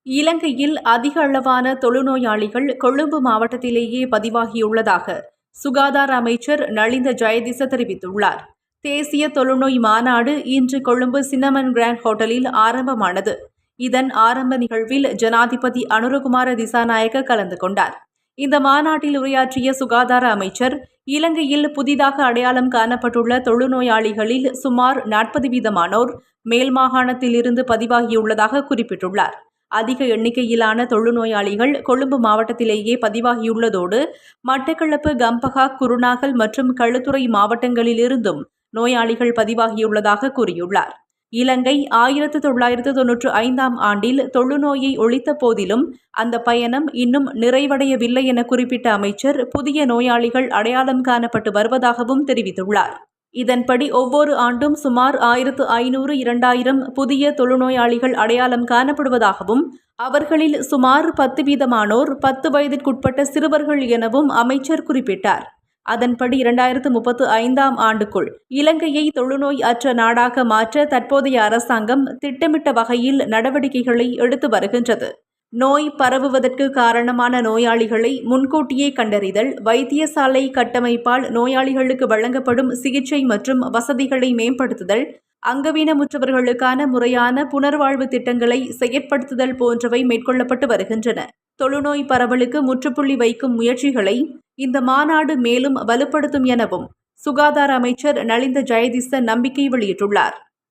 இலங்கையில் அதிக அளவான தொழுநோயாளிகள் கொழும்பு மாவட்டத்திலேயே பதிவாகியுள்ளதாக சுகாதார அமைச்சர் நலிந்த ஜெயதிச தெரிவித்துள்ளார். தேசிய தொழுநோய் மாநாடு இன்று கொழும்பு சின்னமன் கிராண்ட் ஹோட்டலில் ஆரம்பமானது. இதன் ஆரம்ப நிகழ்வில் ஜனாதிபதி அனுரகுமார திசாநாயக்க கலந்து கொண்டார். இந்த மாநாட்டில் உரையாற்றிய சுகாதார அமைச்சர், இலங்கையில் புதிதாக அடையாளம் காணப்பட்டுள்ள தொழுநோயாளிகளில் சுமார் 40% மேல் மாகாணத்தில் இருந்து பதிவாகியுள்ளதாக குறிப்பிட்டுள்ளார். அதிக எண்ணிக்கையிலான தொழுநோயாளிகள் கொழும்பு மாவட்டத்திலேயே பதிவாகியுள்ளதோடு மட்டக்களப்பு, கம்பஹா, குருநாகல் மற்றும் களுத்துறை மாவட்டங்களிலிருந்தும் நோயாளிகள் பதிவாகியுள்ளதாக கூறியுள்ளார். இலங்கை 1995ஆம் ஆண்டில் தொழுநோயை ஒழித்த போதிலும் அந்த பயணம் இன்னும் நிறைவடையவில்லை என குறிப்பிட்ட அமைச்சர், புதிய நோயாளிகள் அடையாளம் காணப்பட்டு வருவதாகவும் தெரிவித்துள்ளார். இதன்படி ஒவ்வொரு ஆண்டும் சுமார் 1500-2000 புதிய தொழுநோயாளிகள் அடையாளம் காணப்படுவதாகவும் அவர்களில் சுமார் 10% 10 வயதிற்குட்பட்ட சிறுவர்கள் எனவும் அமைச்சர் குறிப்பிட்டார். அதன்படி 2035ஆம் ஆண்டுக்குள் இலங்கையை தொழுநோய் அற்ற நாடாக மாற்ற தற்போதைய அரசாங்கம் திட்டமிட்ட வகையில் நடவடிக்கைகளை எடுத்து வருகின்றது. நோய் பரவுவதற்கு காரணமான நோயாளிகளை முன்கூட்டியே கண்டறிதல், வைத்தியசாலை கட்டமைப்பால் நோயாளிகளுக்கு வழங்கப்படும் சிகிச்சை மற்றும் வசதிகளை மேம்படுத்துதல், அங்கவீனமுற்றவர்களுக்கான முறையான புனர்வாழ்வு திட்டங்களை செயற்படுத்துதல் போன்றவை மேற்கொள்ளப்பட்டு வருகின்றன. தொழுநோய் பரவலுக்கு முற்றுப்புள்ளி வைக்கும் முயற்சிகளை இந்த மாநாடு மேலும் வலுப்படுத்தும் எனவும் சுகாதார அமைச்சர் நலிந்த ஜெயதிச நம்பிக்கை வெளியிட்டுள்ளார்.